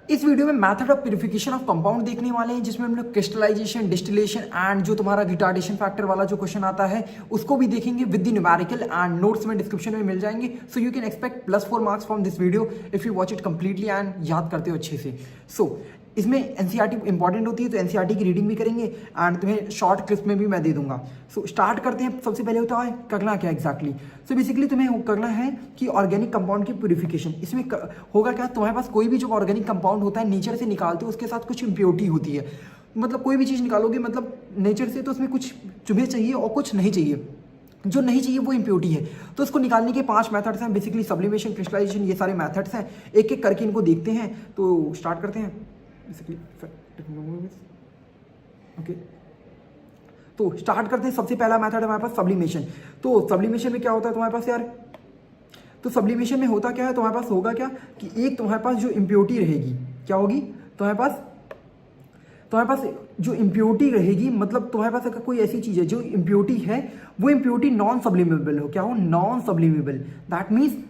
इस वीडियो में method of purification of compound देखने वाले हैं, जिसमें हम लोग क्रिस्टलाइजेशन, डिस्टिलेशन एंड जो तुम्हारा रिटार्डेशन फैक्टर वाला जो क्वेश्चन आता है उसको भी देखेंगे with the numerical and notes में डिस्क्रिप्शन में मिल जाएंगे। So you can expect +4 marks from this video if you watch it completely and याद करते हो अच्छे से। सो इसमें एनसीईआरटी इंपॉर्टेंट होती है, तो एनसीईआरटी की रीडिंग भी करेंगे एंड तुम्हें शॉर्ट क्लिप में भी मैं दे दूंगा। सो स्टार्ट करते हैं। सबसे पहले होता है करना क्या एग्जैक्टली। सो बेसिकली तुम्हें करना है कि ऑर्गेनिक कंपाउंड की प्यूरिफिकेशन। इसमें होगा क्या, तुम्हारे पास कोई भी जो ऑर्गेनिक कंपाउंड होता है नेचर से निकालते हो, उसके साथ कुछ इम्प्योरिटी होती है। मतलब कोई भी चीज़ निकालोगे मतलब नेचर से, तो उसमें कुछ तुम्हें चाहिए और कुछ नहीं चाहिए। जो नहीं चाहिए वो इम्प्योरिटी है, तो उसको निकालने के 5 मेथड्स हैं बेसिकली, सब्लिमेशन, क्रिस्टलाइजेशन, ये सारे मेथड्स हैं। एक एक करके इनको देखते हैं। तो स्टार्ट करते हैं बेसिकली। ओके, तो स्टार्ट करते हैं। सबसे पहला मेथड है हमारे पास सब्लिमेशन। तो सब्लिमेशन में क्या होता है तुम्हारे पास यार, तो सब्लिमेशन में होता क्या है, तुम्हारे पास होगा क्या कि एक तुम्हारे पास जो इम्प्योरिटी रहेगी, क्या होगी तुम्हारे पास जो इम्प्योरिटी रहेगी, मतलब तुम्हारे पास अगर कोई ऐसी चीज़ है जो इम्प्योरिटी है, वो इम्प्योरिटी नॉन सब्लिमेबल हो। क्या हो, नॉन सब्लिमेबल। दैट मीन्स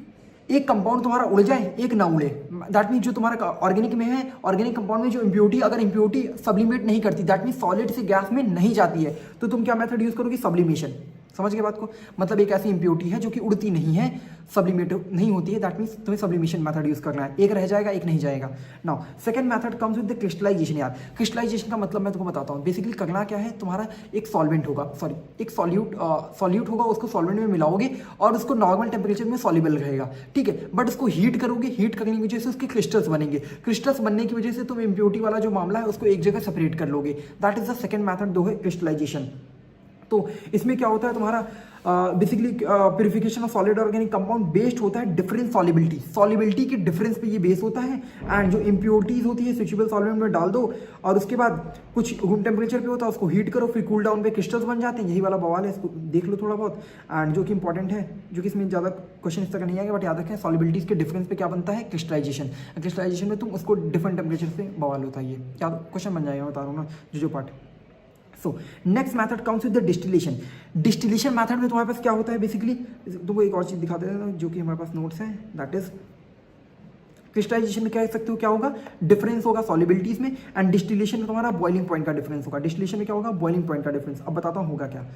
एक कंपाउंड तुम्हारा उड़ जाए, एक ना उड़े। दैट मीन्स जो तुम्हारा ऑर्गेनिक में है, ऑर्गेनिक कंपाउंड में जो इम्प्योरिटी, अगर इम्प्योरिटी सब्लिमेट नहीं करती, दैट मीन्स सॉलिड से गैस में नहीं जाती है, तो तुम क्या मेथड यूज करोगे, सब्लिमेशन। समझ गए बात को, मतलब एक ऐसी इम्प्योरिटी है जो कि उड़ती नहीं है, सब्लिमेट नहीं होती है, दैट मीन्स तुम्हें सब्लिमेशन मेथड यूज करना है। एक रह जाएगा, एक नहीं जाएगा। Now second method comes with the crystallisation. यार क्रिस्टलाइजेशन का मतलब मैं तुमको बताता हूँ। बेसिकली करना क्या है, तुम्हारा एक सॉल्वेंट होगा, सॉरी एक सॉल्यूट होगा, उसको सॉल्वेंट में मिलाओगे और उसको नॉर्मल टेम्परेचर में सॉल्युबल रहेगा, ठीक है। बट उसको हीट करोगे, हीट करने की वजह से उसके क्रिस्टल्स बनेंगे। क्रिस्टल्स बनने की वजह से तुम इम्प्योरिटी वाला जो मामला है उसको एक जगह सेपरेट कर लोगे। That is the second method, दो है क्रिस्टलाइजेशन। तो इसमें क्या होता है तुम्हारा basically purification of solid organic compound based होता है डिफरेंस सॉलिबिलिटी के डिफरेंस पे ये बेस होता है। एंड जो इम्प्योरिटीज होती है स्विचेबल सॉल्वेंट में डाल दो और उसके बाद कुछ रूम टेम्परेचर पे होता है, उसको हीट करो, फिर कूल डाउन पे क्रिस्टल्स बन जाते हैं। यही वाला बवाल है, इसको देख लो थोड़ा बहुत। एंड जो कि इंपॉर्टेंट है, जो कि इसमें ज़्यादा क्वेश्चन इस तरह नहीं आएगा, बट याद रखें सॉलिबिलिटीज के डिफरेंस पे क्या बनता है, क्रिस्टलाइजेशन। क्रिस्टलाइजेशन में तुम उसको डिफरेंट टेम्परेचर से बवाल होता है, ये क्या क्वेश्चन बन जाएगा, बता रहा हूँ ना जो part. So next method comes with the distillation. Distillation method में तुम्हारे पास क्या होता है, बेसिकली तुमको एक और चीज दिखा देता हूं जो कि हमारे पास नोट्स हैं। दैट इज क्रिस्टलाइजेशन में क्या कह सकते हो, क्या होगा, डिफरेंस होगा सॉलिबिलिटीज में। एंड डिस्टिलेशन में तुम्हारा बॉइलिंग पॉइंट का डिफरेंस होगा। डिस्टिलेशन में क्या होगा, बॉइलिंग पॉइंट का डिफरेंस। अब बताता हूँ होगा क्या।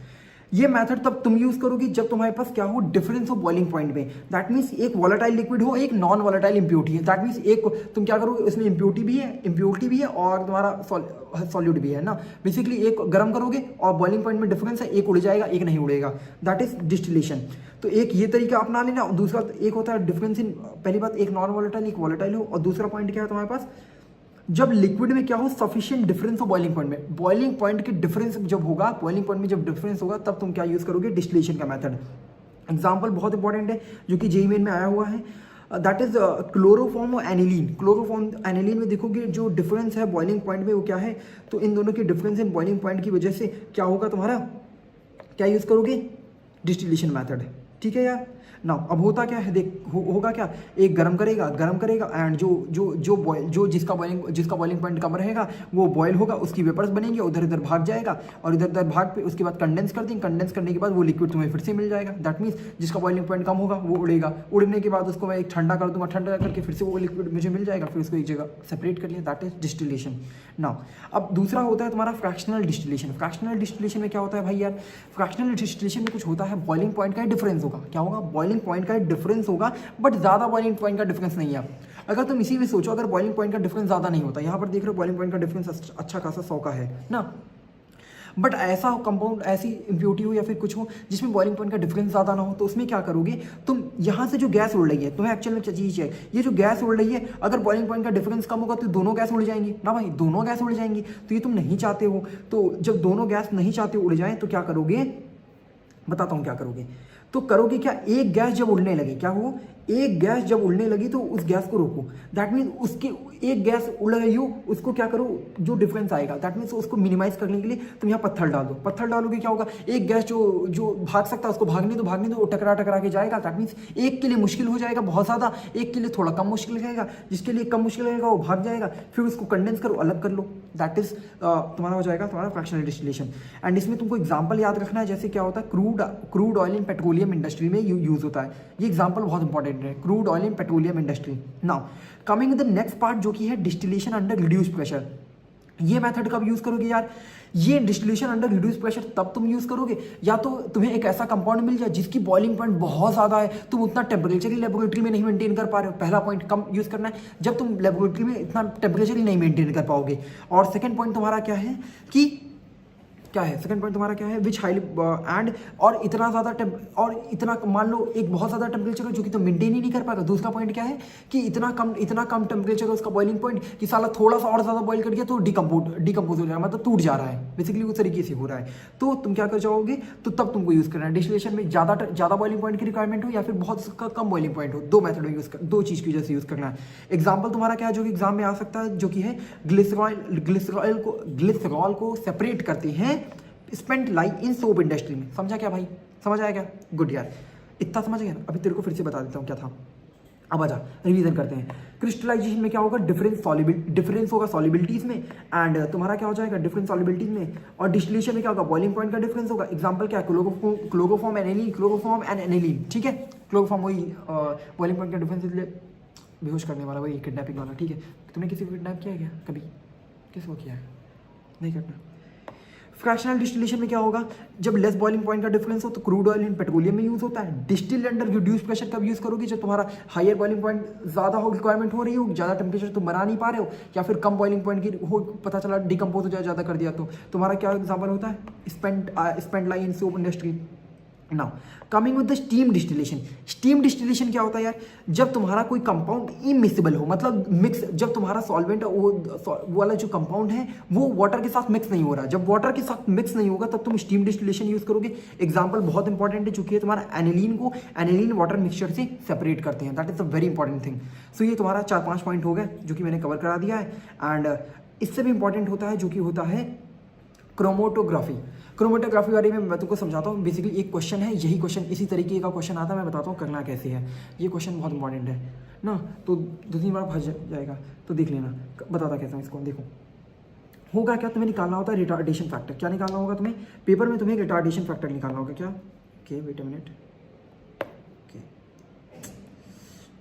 ये मेथड तब तुम यूज करोगे जब तुम्हारे पास क्या हो, डिफरेंस हो बॉइलिंग पॉइंट में। दैट मीन्स एक वॉलेटाइल लिक्विड हो, एक नॉन वॉलेटाइल इम्प्योरिटी है। दैट मीन्स एक तुम क्या करोगे, इसमें इम्प्योरिटी भी है और तुम्हारा सॉल्यूट भी है ना। बेसिकली एक गर्म करोगे और बॉइलिंग पॉइंट में डिफरेंस है, एक उड़ जाएगा, एक नहीं उड़ेगा। That is distillation. तो एक ये तरीका अपना लेना। और दूसरा एक होता है डिफरेंस इन, पहली बात एक नॉन वॉलेटाइल एक वॉलेटाइल हो, और दूसरा पॉइंट क्या है तुम्हारे पास, जब लिक्विड में क्या हो, सफिशिएंट डिफरेंस हो बॉइलिंग पॉइंट में। बॉइलिंग पॉइंट के डिफरेंस जब होगा, बॉइलिंग पॉइंट में जब डिफरेंस होगा, तब तुम क्या यूज करोगे, डिस्टिलेशन का मेथड। एग्जांपल बहुत इंपॉर्टेंट है जो कि जेईई मेन में आया हुआ है। दैट इज क्लोरोफॉर्म और एनिलीन। क्लोरोफॉर्म एनिलीन में देखोगे जो डिफरेंस है बॉइलिंग पॉइंट में वो क्या है, तो इन दोनों के डिफरेंस इन बॉइलिंग पॉइंट की वजह से क्या होगा तुम्हारा, क्या यूज करोगे, डिस्टिलेशन मेथड। ठीक है यार। ना अब होता क्या है, देख होगा क्या, एक गरम करेगा एंड जो जिसका बॉइलिंग पॉइंट कम रहेगा वो बॉयल होगा, उसकी वेपर्स बनेंगे, उधर इधर भाग जाएगा और इधर उधर भाग पे उसके बाद कंडेंस कर देंगे। कंडेंस करने के बाद वो लिक्विड तुम्हें फिर से मिल जाएगा। दैट मीन्स जिसका बॉइलिंग पॉइंट कम होगा वो उड़ेगा, उड़ने के बाद उसको मैं एक ठंडा कर दूंगा, ठंडा करके फिर से वो लिक्विड मुझे मिल जाएगा, फिर उसको एक जगह सेपरेट कर लिया। That is distillation. नाउ अब दूसरा होता है तुम्हारा फ्रैक्शनल डिस्टिलेशन। फ्रैक्शनल डिस्टिलेशन में क्या होता है भाई यार, फ्रैक्शनल डिस्टिलेशन में कुछ होता है, बॉइलिंग पॉइंट का डिफरेंस होगा। क्या होगा, बॉइलिंग पॉइंट का डिफरेंस होगा, बट ज्यादा बॉइलिंग पॉइंट का डिफरेंस नहीं है। अगर तुम इसी में सोचो, अगर बॉइलिंग पॉइंट का डिफरेंस ज्यादा नहीं होता, यहाँ पर देख रहे हो बॉइलिंग पॉइंट का डिफरेंस अच्छा खासा 100 का है ना, बट ऐसा कंपाउंड, ऐसी इम्प्योरिटी हो या फिर कुछ हो जिसमें बॉइलिंग पॉइंट का डिफरेंस ज़्यादा ना हो, तो उसमें क्या करोगे तुम, यहाँ से जो गैस उड़ रही है, तुम्हें एक्चुअल में चीज़ है, ये जो गैस उड़ रही है, अगर बॉइलिंग पॉइंट का डिफरेंस कम होगा तो दोनों गैस उड़ जाएंगी ना भाई, दोनों गैस उड़ जाएंगी। तो ये तुम नहीं चाहते हो। तो जब दोनों गैस नहीं चाहते उड़ जाए तो क्या करोगे, बताता हूँ क्या करोगे। तो करोगे क्या, एक गैस जब उड़ने लगे, क्या हो, एक गैस जब उड़ने लगी तो उस गैस को रोको। दैट मीन्स उसके एक गैस उड़ रही हो, उसको क्या करो, जो डिफरेंस आएगा दैट मीन्स उसको मिनिमाइज करने के लिए तुम यहाँ पत्थर डाल दो। पत्थर डालोगे क्या होगा, एक गैस जो भाग सकता है उसको भागने दो, वो टकरा के जाएगा। दैट मीन्स एक के लिए मुश्किल हो जाएगा बहुत ज़्यादा, एक के लिए थोड़ा कम मुश्किल रहेगा, जिसके लिए कम मुश्किल रहेगा वो भाग जाएगा, फिर उसको कंडेंस करो, अलग कर लो। दैट इज तुम्हारा हो जाएगा तुम्हारा फ्रैक्शनल डिस्टिलेशन। एंड इसमें तुमको एग्जाम्पल याद रखना है, जैसे क्या होता है, crude oil in petroleum industry में यूज होता है। ये एग्जाम्पल बहुत इंपॉर्टेंट इंपॉर्टेंट है, crude oil in petroleum industry. Now coming the next part जो कि है डिस्टिलेशन अंडर रिड्यूस प्रेशर। ये मेथड कब यूज करोगे यार? ये डिस्टिलेशन अंडर रिड्यूस प्रेशर तब तुम यूज करोगे या तो तुम्हें एक ऐसा कंपाउंड मिल जाए जिसकी बॉइलिंग पॉइंट बहुत ज्यादा है, तुम उतना टेम्परेचर ही लेबोरेटरी में नहीं मेंटेन कर पा रहे हो। पहला पॉइंट कम यूज करना है जब तुम लेबोरेटरी में इतना टेम्परेचर ही नहीं मेंटेन कर पाओगे। और सेकंड पॉइंट तुम्हारा क्या है कि सेकंड पॉइंट तुम्हारा क्या है, विच हाईली एंड और इतना ज़्यादा और इतना मान लो एक बहुत ज़्यादा टेम्परेचर है जो कि तुम मेंटेन ही नहीं कर पाएगा। दूसरा पॉइंट क्या है कि इतना कम टेम्परेचर है उसका बॉइलिंग पॉइंट कि साला थोड़ा सा और ज़्यादा बॉइल कर दिया तो डिकम्पोज हो जाएगा, मतलब टूट जा रहा है, बेसिकली उस तरीके से हो रहा है। तो तुम क्या कर जाओगे, तो तब तुमको यूज़ करना है डिस्टिलेशन में ज़्यादा बॉइलिंग पॉइंट की रिक्वायरमेंट हो या फिर बहुत कम बॉइलिंग पॉइंट हो। दो मेथड में दो चीज़ की वजह से यूज़ करना है। एग्जाम्पल तुम्हारा क्या है जो कि एग्जाम में आ सकता है, जो कि है ग्लिसरॉल को सेपरेट करते हैं spent like in soap industry में। समझा क्या भाई, समझ आया क्या? गुड यार, इतना समझ गया ना। अभी तेरे को फिर से बता देता हूँ क्या था। अब आजा रिवीजन करते हैं। क्रिस्टलाइजेशन में क्या होगा, डिफरेंस होगा सॉलिबिलिटीज में, एंड तुम्हारा क्या हो जाएगा डिफरेंस सॉलिबिलिटीज में। और डिस्टिलेशन में क्या होगा, बॉइलिंग पॉइंट का डिफरेंस होगा। एग्जांपल क्या है, क्लोरोफॉर्म एंड एनिलीन, ठीक है। क्लोरोफॉर्म वही बॉइलिंग पॉइंट का डिफरेंस, इसलिए बेहोश करने वाला वही किडनैपिंग वाला, ठीक है। तुमने किसी को किडनैप किया है क्या कभी? किसको किया है? नहीं करना। फ्रैक्शनल डिस्टिलेशन में क्या होगा, जब लेस बॉइलिंग पॉइंट का डिफरेंस हो तो क्रूड ऑयल इन पेट्रोलियम में यूज होता है। डिस्टिल अंडर रिड्यूस प्रेशर कब यूज करोगे, जब तुम्हारा हायर बॉइलिंग पॉइंट ज्यादा हो, रिक्वायरमेंट हो रही हो, ज्यादा टेम्परेचर तुम बना नहीं पा रहे हो, या फिर कम बॉइलिंग पॉइंट की हो, पता चला डिकम्पोज हो जाए, ज्यादा कर दिया तो तुम्हारा क्या एग्जाम्पल होता है, spent like in soap industry. Now coming with the steam distillation. Steam distillation क्या होता है यार, जब तुम्हारा कोई कंपाउंड इमिक्सिबल हो, मतलब मिक्स, जब तुम्हारा सॉल्वेंट वो वाला जो कंपाउंड है वो वाटर के साथ मिक्स नहीं हो रहा। जब वाटर के साथ मिक्स नहीं होगा तब तुम स्टीम डिस्टिलेशन यूज करोगे। एग्जांपल बहुत इंपॉर्टेंट है, चूंकि तुम्हारा एनिलीन वाटर मिक्सचर से सेपरेट करते हैं, that is a very important thing. So ये तुम्हारा 4-5 पॉइंट हो गए जो कि मैंने कवर करा दिया है। एंड इससे भी इंपॉर्टेंट होता है जो कि होता है क्रोमेटोग्राफी। क्रोमेटोग्राफी बारे में मैं तुमको समझाता हूँ। बेसिकली एक क्वेश्चन है, यही क्वेश्चन इसी तरीके का क्वेश्चन आता है, मैं बताता हूँ करना कैसे है। ये क्वेश्चन बहुत इंपॉर्टेंट है ना, तो 2-3 बार फंस जाएगा, तो देख लेना, बताता कैसा है इसको। देखो होगा क्या, तुम्हें निकालना होता है रिटार्डेशन फैक्टर। क्या निकालना होगा तुम्हें पेपर में, तुम्हें रिटार्डेशन फैक्टर निकालना होगा। क्या वेट अ मिनट,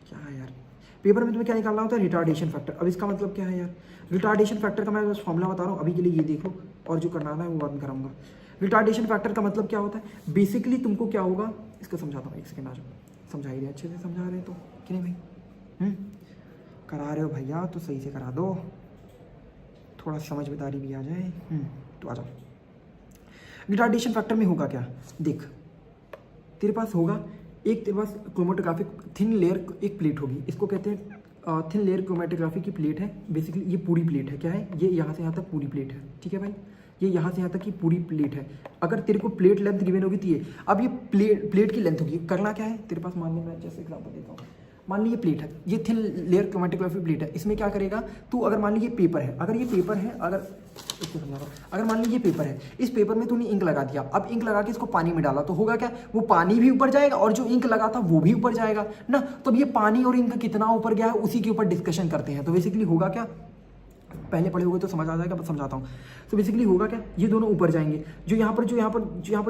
क्या है यार, पेपर में तुम्हें क्या निकालना होता है, रिटार्डेशन फैक्टर। अब इसका मतलब क्या है यार, रिटार्डेशन फैक्टर का मैं बस फॉर्मूला बता रहा हूँ अभी के लिए, ये देखो, और जो करना है वो बाद में कराऊंगा। रिटार्डेशन फैक्टर का मतलब क्या होता है, बेसिकली तुमको क्या होगा, इसको समझाता हूँ, एक सेकंड आ जाओ। समझा ही रहे, अच्छे से समझा रहे तो कि नहीं भाई? करा रहे हो भैया तो सही से करा दो, थोड़ा समझदारी भी आ जाए। तो आ जाओ। रिटार्डेशन फैक्टर में होगा क्या, देख तेरे पास होगा एक, तेरे पास क्रोमेटोग्राफिक थिन लेयर एक प्लेट होगी, इसको कहते हैं थिन लेयर क्रोमेटोग्राफी की प्लेट है। बेसिकली ये पूरी प्लेट है, क्या है, ये यहाँ से यहाँ तक पूरी प्लेट है, ठीक है भाई, ये यहाँ से यहाँ तक की पूरी प्लेट है। अगर तेरे को प्लेट लेंथ गिवन होगी तो ये, अब ये प्लेट की लेंथ होगी, करना क्या है तेरे पास, मान ली मैं जैसे एग्जाम्पल देता हूँ, मान ली ये प्लेट है, ये थिन लेयर क्रोमेटोग्राफी प्लेट है। इसमें क्या करेगा तू, अगर मान ली ये पेपर है, अगर मान ली ये पेपर है, इस पेपर में तूने इंक लगा दिया। अब इंक लगा के इसको पानी में डाला तो होगा क्या, वो पानी भी ऊपर जाएगा और जो इंक लगा था वो भी ऊपर जाएगा ना। तो अब ये पानी और इंक कितना ऊपर गया है उसी के ऊपर डिस्कशन करते हैं। तो बेसिकली होगा क्या, पहले पढ़े हुए तो समझ आ जाएगा, बस समझाता हूँ। तो बेसिकली होगा क्या, ये दोनों ऊपर जाएंगे, जो यहाँ पर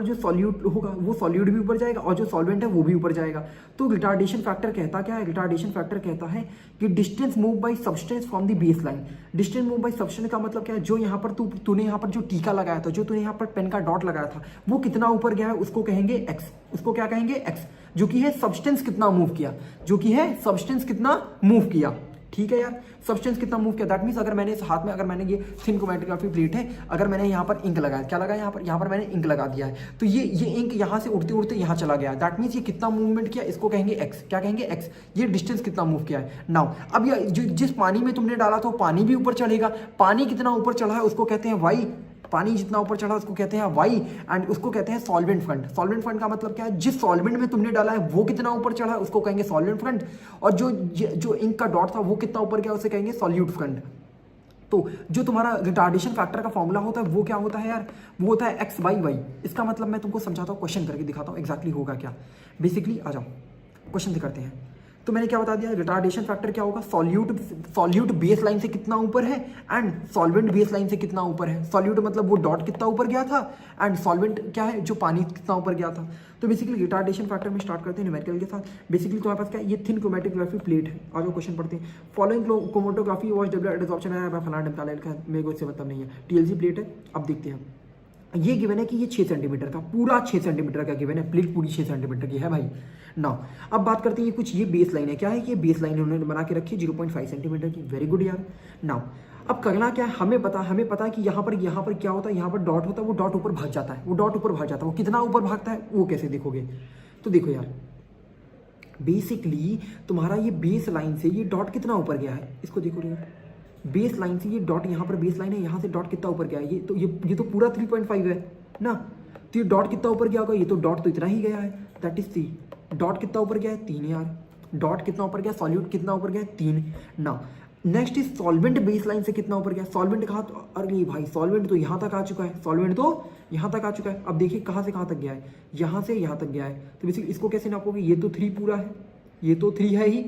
जो सॉल्यूट होगा वो सॉल्यूट भी ऊपर जाएगा और जो सॉल्वेंट है वो भी ऊपर जाएगा। तो रिटार्डेशन फैक्टर कहता क्या है, रिटार्डेशन फैक्टर कहता है कि distance move by substance from the base line. Distance move by substance का मतलब क्या है, जो यहाँ पर तूने यहाँ पर जो टीका लगाया था, जो तूने यहाँ पर पेन का डॉट लगाया था, वो कितना ऊपर गया है उसको कहेंगे एक्स। उसको क्या कहेंगे, एक्स, जो कि है सब्सटेंस कितना मूव किया, जो कि है सब्सटेंस कितना मूव किया, ठीक है यार, सब्सटेंस कितना मूव किया। दैट मीन्स अगर मैंने इस हाथ में, अगर मैंने ये थिन क्रोमेटोग्राफी प्लेट है, अगर मैंने यहाँ पर इंक लगाया, क्या लगाया यहाँ पर मैंने इंक लगा दिया है, तो ये इंक यहाँ से उड़ते उड़ते यहाँ चला गया। दैट मीन्स ये कितना मूवमेंट किया, इसको कहेंगे एक्स। क्या कहेंगे, एक्स। ये डिस्टेंस कितना मूव किया है। नाउ अब ये जिस पानी में तुमने डाला था पानी भी ऊपर चढ़ेगा, पानी कितना ऊपर चढ़ा है उसको कहते हैं वाई। पानी जितना ऊपर चढ़ा उसको कहते हैं वाई, एंड उसको कहते हैं सॉल्वेंट फ्रंट। सॉल्वेंट फ्रंट का मतलब क्या है, जिस सॉल्वेंट में तुमने डाला है वो कितना ऊपर चढ़ा है उसको कहेंगे सॉल्वेंट फ्रंट, और जो इंक का डॉट था वो कितना ऊपर गया उसे कहेंगे सॉल्यूट फ्रंट। तो जो तुम्हारा रिटार्डेशन फैक्टर का फॉर्मूला होता है वो क्या होता है यार, वो होता है एक्स बाई वाई। इसका मतलब मैं तुमको समझाता हूँ, क्वेश्चन करके दिखाता हूँ एग्जैक्टली होगा क्या। बेसिकली आ जाओ क्वेश्चन से करते हैं। तो मैंने क्या बता दिया, रिटार्डेशन फैक्टर क्या होगा, सॉल्यूट बेस लाइन से कितना ऊपर है एंड सॉल्वेंट बेस लाइन से कितना ऊपर है। सॉल्यूट मतलब वो डॉट कितना ऊपर गया था एंड सॉल्वेंट क्या है, जो पानी कितना ऊपर गया था। तो बेसिकली रिटार्डेशन फैक्टर में स्टार्ट करते हैं न्यूमेरिकल के साथ। बेसिकली तुम्हारे पास क्या है, ये थिन क्रोमेटोग्राफी प्लेट है। आज वो क्वेश्चन पढ़ते हैं। Following chromatography watch developed adsorption है, फलाना ढमकाना का, मेरे को इससे मतलब नहीं है, टीएलसी प्लेट है। अब देखते हैं, ये गिवन है कि ये 6 सेंटीमीटर का, पूरा 6 सेंटीमीटर का गिवन है, प्लेट पूरी 6 सेंटीमीटर की है भाई। नाउ अब बात करते हैं ये कुछ, ये बेस लाइन है, क्या है, ये बेस लाइन उन्होंने बना के रखी 0.5 सेंटीमीटर की। वेरी गुड यार। नाउ अब करना क्या है, हमें पता है कि यहाँ पर क्या होता है, यहाँ पर डॉट होता है, वो डॉट ऊपर भाग जाता है, वो डॉट ऊपर भाग जाता है। वो कितना ऊपर भागता है वो कैसे देखोगे, तो देखो यार, बेसिकली तुम्हारा ये बेस लाइन से ये डॉट कितना ऊपर गया है, इसको देखो यार, बेस लाइन से ये डॉट, यहाँ पर बेस लाइन है, यहाँ से डॉट कितना ऊपर गया है, ये तो पूरा 3.5 है ना। तो ये डॉट कितना ऊपर गया होगा, ये तो डॉट तो इतना ही गया है, दैट इज 3। डॉट कितना ऊपर गया है, 3 यार। डॉट कितना ऊपर गया, सॉल्यूट कितना ऊपर गया है, 3 ना। Next is solvent base line से कितना ऊपर गया, सॉल्वेंट कहाँ, अरे भाई सॉल्वेंट तो यहाँ तक आ चुका है, सॉल्वेंट तो यहाँ तक आ चुका है। अब देखिए कहाँ से कहाँ तक गया है, यहाँ से यहाँ तक गया है। तो बेसिकली इसको कैसे नापोगे, ये तो 3 पूरा है, ये तो 3 है ही।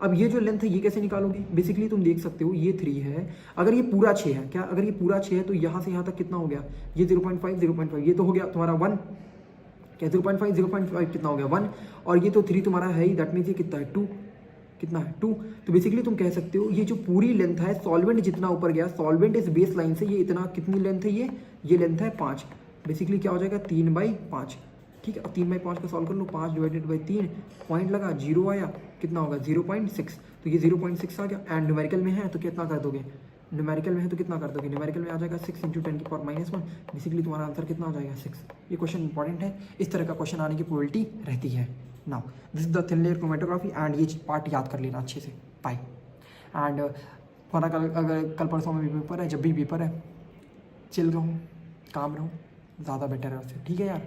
अब ये जो लेंथ है ये कैसे निकालोगे, बेसिकली तुम देख सकते हो ये 3 है, अगर ये पूरा 6 है, क्या अगर ये पूरा 6 है तो यहाँ से यहाँ तक कितना हो गया, ये 0.5 ये तो हो गया तुम्हारा 1, क्या 0.5 कितना हो गया 1, और ये तो 3 तुम्हारा है ही, दैट मीन्स ये कितना है 2, कितना है 2। तो बेसिकली तुम कह सकते हो ये जो पूरी लेंथ है, सॉल्वेंट जितना ऊपर गया, सॉल्वेंट इस बेस लाइन से ये इतना, कितनी लेंथ है ये लेंथ है 5। बेसिकली क्या हो जाएगा 3/5, ठीक है। अब 3/5 का सॉल्व कर लो, 5 डिवाइडेड बाई 3, पॉइंट लगा 0 आया, कितना होगा 0.6, तो ये 0.6 आ गया। एंड न्यूमेरिकल में है तो कितना कर दोगे, न्यूमेरिकल में है तो कितना कर दोगे, न्यूमेरिकल में आ जाएगा 6 × 10⁻⁻1। बेसिकली तुम्हारा आंसर कितना हो जाएगा 6। ये क्वेश्चन इंपॉर्टेंट है, इस तरह का क्वेश्चन आने की प्रोबेबिलिटी रहती है। Now this is the thin layer chromatography and ये पार्ट याद कर लेना अच्छे से, बाय। एंड हमारा कल परसों में भी पेपर है, जब भी पेपर है चिल रहो, काम रहो, ज़्यादा बेटर है उससे, ठीक है यार,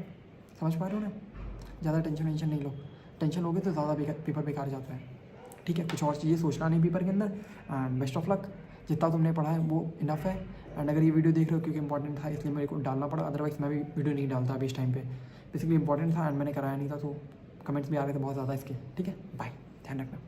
समझ पा रहे हो ना। ज़्यादा टेंशन नहीं लो, टेंशन लोगे तो ज़्यादा पेपर बेकार जाता है, ठीक है। कुछ और चीज़ें सोचना नहीं पेपर के अंदर। एंड बेस्ट ऑफ लक, जितना तुमने पढ़ा है वो इनफ है। एंड अगर ये वीडियो देख रहे हो क्योंकि इंपॉर्टेंट था इसलिए मेरे को डालना पड़ा, अदरवाइज मैं भी वीडियो नहीं डालता अभी इस टाइम पे। बेसिकली इंपॉर्टेंट था एंड मैंने कराया नहीं था, तो कमेंट्स भी आ रहे थे बहुत ज़्यादा इसके, ठीक है। बाय, ध्यान रखना।